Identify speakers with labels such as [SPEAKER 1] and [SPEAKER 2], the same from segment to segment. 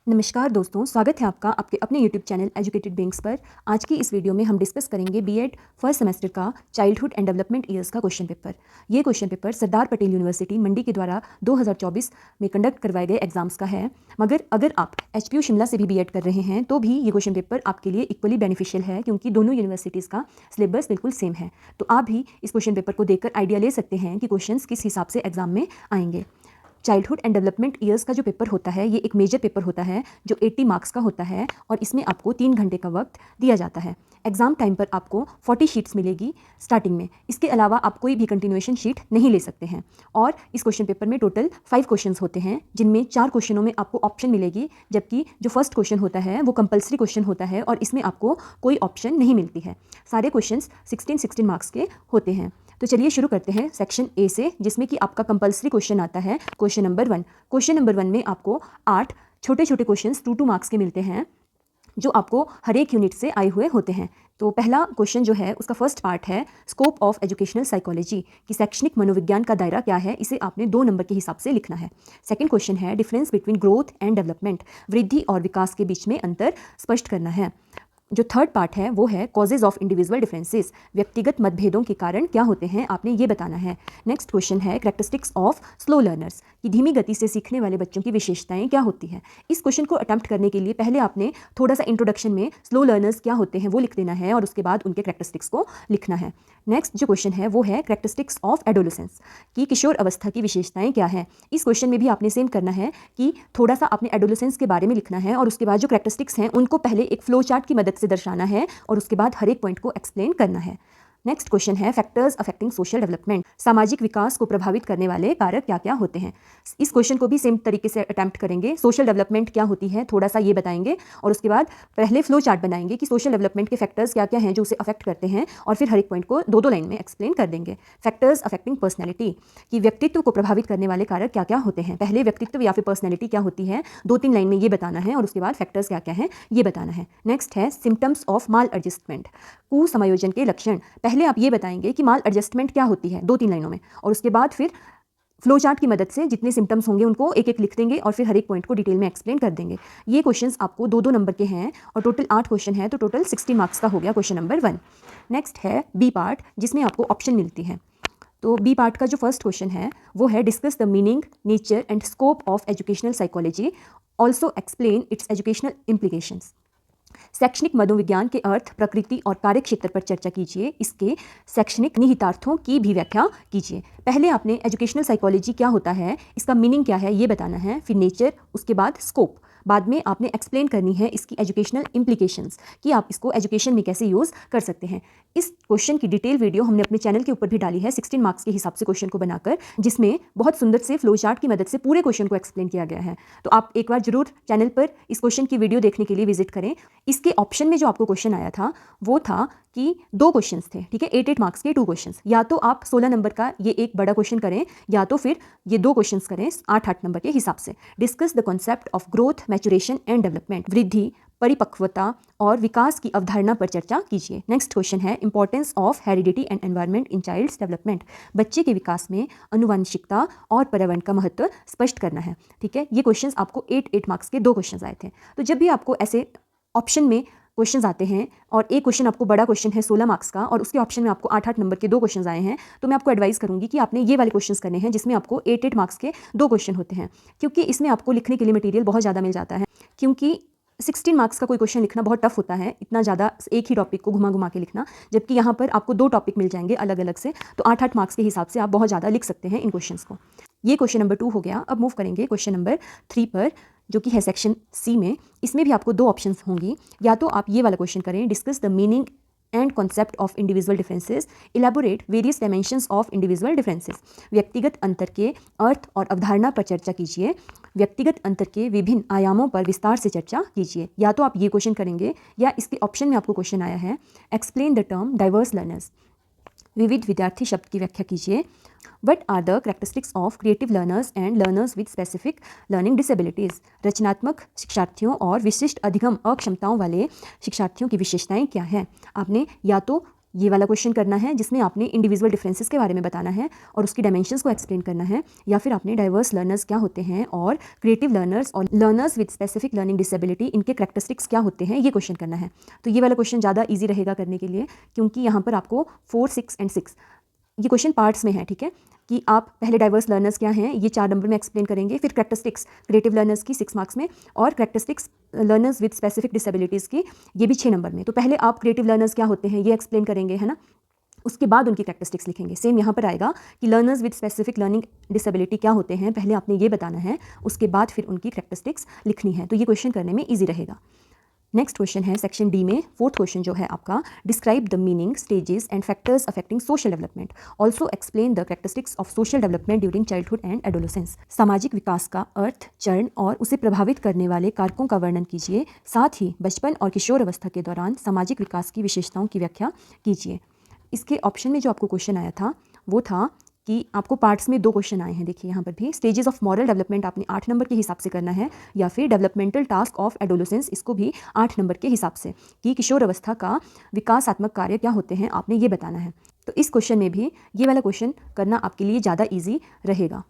[SPEAKER 1] नमस्कार दोस्तों, स्वागत है आपका आपके अपने यूट्यूब चैनल एजुकेटेड बीइंग्स पर। आज की इस वीडियो में हम डिस्कस करेंगे बीएड फर्स्ट सेमेस्टर का चाइल्डहुड एंड डेवलपमेंट ईयर्स का क्वेश्चन पेपर। ये question paper Sardar Patel university मंडी के द्वारा 2024 में कंडक्ट करवाए गए एग्जाम्स का है। मगर अगर आप एचपीयू शिमला से भी बीएड कर रहे हैं तो भी ये क्वेश्चन पेपर आपके लिए इक्वली बेनिफिशियल है, क्योंकि दोनों यूनिवर्सिटीज़ का सिलेबस बिल्कुल सेम है। तो आप भी इस क्वेश्चन पेपर को देखकर आइडिया ले सकते हैं कि क्वेश्चन किस हिसाब से एग्जाम में आएंगे। चाइल्डहुड एंड डेवलपमेंट ईयर्स का जो पेपर होता है ये एक मेजर पेपर होता है जो 80 मार्क्स का होता है और इसमें आपको 3 घंटे का वक्त दिया जाता है। एग्जाम टाइम पर आपको 40 शीट्स मिलेगी स्टार्टिंग में। इसके अलावा आप कोई भी कंटिन्यूएशन शीट नहीं ले सकते हैं। और इस क्वेश्चन पेपर में टोटल 5 क्वेश्चंस होते हैं, जिनमें 4 क्वेश्चनों में आपको ऑप्शन मिलेगी, जबकि जो फर्स्ट क्वेश्चन होता है वो कंपलसरी क्वेश्चन होता है और इसमें आपको कोई ऑप्शन नहीं मिलती है। सारे क्वेश्चंस 16 मार्क्स के होते हैं। तो चलिए शुरू करते हैं सेक्शन ए से, जिसमें कि आपका कंपलसरी क्वेश्चन आता है क्वेश्चन नंबर 1। क्वेश्चन नंबर 1 में आपको 8 छोटे छोटे क्वेश्चंस 2 मार्क्स के मिलते हैं, जो आपको हर एक यूनिट से आए हुए होते हैं। तो पहला क्वेश्चन जो है उसका फर्स्ट पार्ट है स्कोप ऑफ एजुकेशनल साइकोलॉजी, कि शैक्षणिक मनोविज्ञान का दायरा क्या है, इसे आपने 2 नंबर के हिसाब से लिखना है। सेकंड क्वेश्चन है difference between growth and development, वृद्धि और विकास के बीच में अंतर स्पष्ट करना है। जो थर्ड पार्ट है वो है कॉजेज ऑफ इंडिविजुअल डिफरेंसेस, व्यक्तिगत मतभेदों के कारण क्या होते हैं, आपने ये बताना है। नेक्स्ट क्वेश्चन है कैरेक्टरिस्टिक्स ऑफ स्लो लर्नर्स, कि धीमी गति से सीखने वाले बच्चों की विशेषताएं क्या होती हैं। इस क्वेश्चन को अटेम्प्ट करने के लिए पहले आपने थोड़ा सा इंट्रोडक्शन में स्लो लर्नर्स क्या होते हैं वो लिख देना है और उसके बाद उनके कैरेक्टरिस्टिक्स को लिखना है। नेक्स्ट जो क्वेश्चन है वो है कैरेक्टरिस्टिक्स ऑफ एडोलेसेंस, कि किशोर अवस्था की विशेषताएं क्या है। इस क्वेश्चन में भी आपने सेम करना है कि थोड़ा सा आपने एडोलेसेंस के बारे में लिखना है और उसके बाद जो कैरेक्टरिस्टिक्स हैं उनको पहले एक फ्लो चार्ट की मदद से दर्शाना है और उसके बाद हर एक पॉइंट को एक्सप्लेन करना है। नेक्स्ट क्वेश्चन है फैक्टर्स अफेक्टिंग सोशल डेवलपमेंट, सामाजिक विकास को प्रभावित करने वाले कारक क्या क्या होते हैं। इस क्वेश्चन को भी सेम तरीके से अटेम्प्ट करेंगे। सोशल डेवलपमेंट क्या होती है थोड़ा सा ये बताएंगे और उसके बाद पहले फ्लो चार्ट बनाएंगे कि सोशल डेवलपमेंट के फैक्टर्स क्या क्या हैं जो उसे अफेक्ट करते हैं, और फिर हर एक पॉइंट को 2 लाइन में एक्सप्लेन कर देंगे। फैक्टर्स अफेक्टिंग पर्सनैलिटी, कि व्यक्तित्व को प्रभावित करने वाले कारक क्या क्या होते हैं। पहले व्यक्तित्व या फिर पर्सनैलिटी क्या होती है 2-3 लाइन में ये बताना है और उसके बाद फैक्टर्स क्या क्या हैं ये बताना है। नेक्स्ट है सिम्टम्स ऑफ माल एडजस्टमेंट, कुसमायोजन के लक्षण। पहले आप ये बताएंगे कि माल एडजस्टमेंट क्या होती है 2-3 लाइनों में, और उसके बाद फिर फ्लो चार्ट की मदद से जितने सिम्टम्स होंगे उनको एक एक लिख देंगे और फिर हर एक पॉइंट को डिटेल में एक्सप्लेन कर देंगे। ये क्वेश्चंस आपको 2-2 नंबर के हैं और टोटल 8 क्वेश्चन है, तो टोटल 60 मार्क्स का हो गया क्वेश्चन नंबर 1। नेक्स्ट है बी पार्ट, जिसमें आपको ऑप्शन मिलती है। तो बी पार्ट का जो फर्स्ट क्वेश्चन है वो है discuss the meaning, nature and scope of educational psychology, also explain it's educational implications. शैक्षणिक मनोविज्ञान के अर्थ, प्रकृति और कार्य क्षेत्र पर चर्चा कीजिए, इसके शैक्षणिक निहितार्थों की भी व्याख्या कीजिए। पहले आपने एजुकेशनल साइकोलॉजी क्या होता है, इसका मीनिंग क्या है ये बताना है, फिर नेचर, उसके बाद स्कोप, बाद में आपने एक्सप्लेन करनी है इसकी एजुकेशनल इम्प्लीकेशंस, कि आप इसको एजुकेशन में कैसे यूज़ कर सकते हैं। इस क्वेश्चन की डिटेल वीडियो हमने अपने चैनल के ऊपर भी डाली है 16 मार्क्स के हिसाब से क्वेश्चन को बनाकर, जिसमें बहुत सुंदर से फ्लो चार्ट की मदद से पूरे क्वेश्चन को एक्सप्लेन किया गया है। तो आप एक बार जरूर चैनल पर इस क्वेश्चन की वीडियो देखने के लिए विजिट करें। इसके ऑप्शन में जो आपको क्वेश्चन आया था वो था कि 2 क्वेश्चंस थे, ठीक है, 8 मार्क्स के 2 क्वेश्चंस। या तो आप 16 नंबर का ये एक बड़ा क्वेश्चन करें या तो फिर ये 2 क्वेश्चंस करें 8-8 नंबर के हिसाब से। Discuss the concept of growth, maturation and development, वृद्धि, परिपक्वता और विकास की अवधारणा पर चर्चा कीजिए। नेक्स्ट क्वेश्चन है importance of heredity and environment in child's development, बच्चे के विकास में अनुवांशिकता और पर्यावरण का महत्व स्पष्ट करना है। ठीक है, ये क्वेश्चंस आपको 8 मार्क्स के 2 क्वेश्चंस आए थे। तो जब भी आपको ऐसे ऑप्शन में क्वेश्चंस आते हैं और एक क्वेश्चन आपको बड़ा क्वेश्चन है 16 मार्क्स का और उसके ऑप्शन में आपको 8-8 नंबर के 2 क्वेश्चंस आए हैं, तो मैं आपको एडवाइस करूंगी कि आपने ये वाले क्वेश्चंस करने हैं जिसमें आपको 8 मार्क्स के 2 क्वेश्चन होते हैं, क्योंकि इसमें आपको लिखने के लिए मटेरियल बहुत ज़्यादा मिल जाता है। क्योंकि 16 मार्क्स का कोई क्वेश्चन लिखना बहुत टफ होता है, इतना ज़्यादा एक ही टॉपिक को घुमा घुमा के लिखना, जबकि यहाँ पर आपको 2 टॉपिक मिल जाएंगे अलग अलग से, तो 8-8 मार्क्स के हिसाब से आप बहुत ज़्यादा लिख सकते हैं इन क्वेश्चंस को। ये क्वेश्चन नंबर 2 हो गया। अब मूव करेंगे क्वेश्चन नंबर 3 पर, जो कि है सेक्शन सी में। इसमें भी आपको 2 ऑप्शंस होंगी, या तो आप ये वाला क्वेश्चन करें discuss the meaning and concept of individual differences, elaborate various dimensions of individual differences, व्यक्तिगत अंतर के अर्थ और अवधारणा पर चर्चा कीजिए, व्यक्तिगत अंतर के विभिन्न आयामों पर विस्तार से चर्चा कीजिए। या तो आप ये क्वेश्चन करेंगे या इसके ऑप्शन में आपको क्वेश्चन आया है explain the term diverse learners, विविध विद्यार्थी शब्द की व्याख्या कीजिए। What are the characteristics of creative learners and learners with specific learning disabilities, रचनात्मक शिक्षार्थियों और विशिष्ट अधिगम अक्षमताओं वाले शिक्षार्थियों की विशेषताएं क्या हैं। आपने या तो ये वाला क्वेश्चन करना है जिसमें आपने इंडिविजुअल डिफरेंसेस के बारे में बताना है और उसकी डायमेंशंस को एक्सप्लेन करना है, या फिर आपने डाइवर्स लर्नर्स क्या होते हैं और क्रिएटिव लर्नर्स और learners with specific learning disability इनके करैक्टरिस्टिक्स क्या होते हैं, ये क्वेश्चन करना है। तो ये वाला क्वेश्चन ज़्यादा ईजी रहेगा करने के लिए, क्योंकि यहाँ पर आपको 4, 6 एंड 6 ये क्वेश्चन पार्ट्स में है, ठीक है, कि आप पहले डाइवर्स लर्नर्स क्या हैं ये 4 नंबर में एक्सप्लेन करेंगे, फिर करैक्टरिस्टिक्स क्रिएटिव लर्नर्स की 6 मार्क्स में, और characteristics learners with specific disabilities की ये भी 6 नंबर में। तो पहले आप क्रिएटिव लर्नर्स क्या होते हैं ये एक्सप्लेन करेंगे, है ना, उसके बाद उनकी करैक्टरिस्टिक्स लिखेंगे। सेम यहाँ पर आएगा कि learners with specific learning disability क्या होते हैं, पहले आपने ये बताना है, उसके बाद फिर उनकी करैक्टरिस्टिक्स लिखनी है। तो ये क्वेश्चन करने में ईजी रहेगा। नेक्स्ट क्वेश्चन है सेक्शन डी में, फोर्थ क्वेश्चन जो है आपका, describe the meaning, stages and factors affecting social development, also explain the characteristics of social development during childhood and adolescence. सामाजिक विकास का अर्थ, चरण और उसे प्रभावित करने वाले कारकों का वर्णन कीजिए, साथ ही बचपन और किशोर अवस्था के दौरान सामाजिक विकास की विशेषताओं की व्याख्या कीजिए। इसके ऑप्शन में जो आपको क्वेश्चन आया था वो था कि आपको पार्ट्स में 2 क्वेश्चन आए हैं। देखिए यहाँ पर भी स्टेजेस ऑफ मॉरल डेवलपमेंट आपने 8 नंबर के हिसाब से करना है, या फिर डेवलपमेंटल टास्क ऑफ एडोलेसेंस, इसको भी 8 नंबर के हिसाब से, कि किशोर अवस्था का विकासात्मक कार्य क्या होते हैं आपने ये बताना है। तो इस क्वेश्चन में भी ये वाला क्वेश्चन करना आपके लिए ज़्यादा ईजी रहेगा।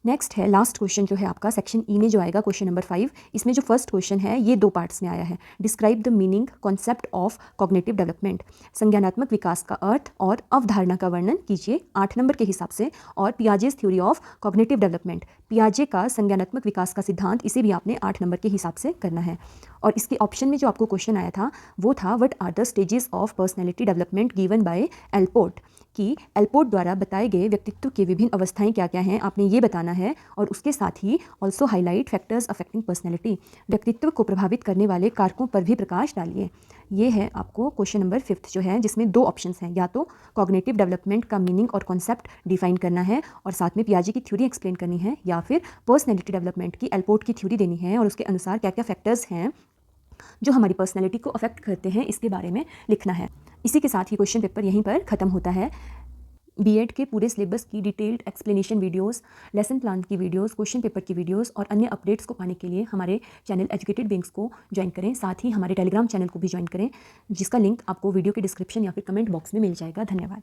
[SPEAKER 1] नेक्स्ट है लास्ट क्वेश्चन जो है आपका सेक्शन ई में जो आएगा, क्वेश्चन नंबर 5। इसमें जो फर्स्ट क्वेश्चन है ये 2 पार्ट्स में आया है। Describe the meaning concept of cognitive development, संज्ञानात्मक विकास का अर्थ और अवधारणा का वर्णन कीजिए 8 नंबर के हिसाब से, और Piaget's theory of cognitive development, पियाजे का संज्ञानात्मक विकास का सिद्धांत, इसे भी आपने 8 नंबर के हिसाब से करना है। और इसके ऑप्शन में जो आपको क्वेश्चन आया था वो था what are the stages of personality development given by Allport, कि एल्पोर्ट द्वारा बताए गए व्यक्तित्व के विभिन्न अवस्थाएं क्या क्या हैं आपने ये बताना है, और उसके साथ he also highlight factors affecting personality, व्यक्तित्व को प्रभावित करने वाले कारकों पर भी प्रकाश डालिए। ये है आपको क्वेश्चन नंबर 5 जो है, जिसमें 2 ऑप्शंस हैं, या तो कॉग्निटिव डेवलपमेंट का मीनिंग और कॉन्सेप्ट डिफाइन करना है और साथ में पियाजे की थ्योरी एक्सप्लेन करनी है, या फिर पर्सनैलिटी डेवलपमेंट की एल्पोर्ट की थ्योरी देनी है और उसके अनुसार क्या क्या फैक्टर्स हैं जो हमारी पर्सनैलिटी को अफेक्ट करते हैं इसके बारे में लिखना है। इसी के साथ ही क्वेश्चन पेपर यहीं पर ख़त्म होता है। बीएड के पूरे सिलेबस की detailed explanation videos, lesson plan की वीडियोस, क्वेश्चन पेपर की वीडियोस और अन्य अपडेट्स को पाने के लिए हमारे चैनल एजुकेटेड बिंग्स को ज्वाइन करें। साथ ही हमारे टेलीग्राम चैनल को भी ज्वाइन करें, जिसका लिंक आपको वीडियो के डिस्क्रिप्शन या फिर कमेंट बॉक्स में मिल जाएगा। धन्यवाद।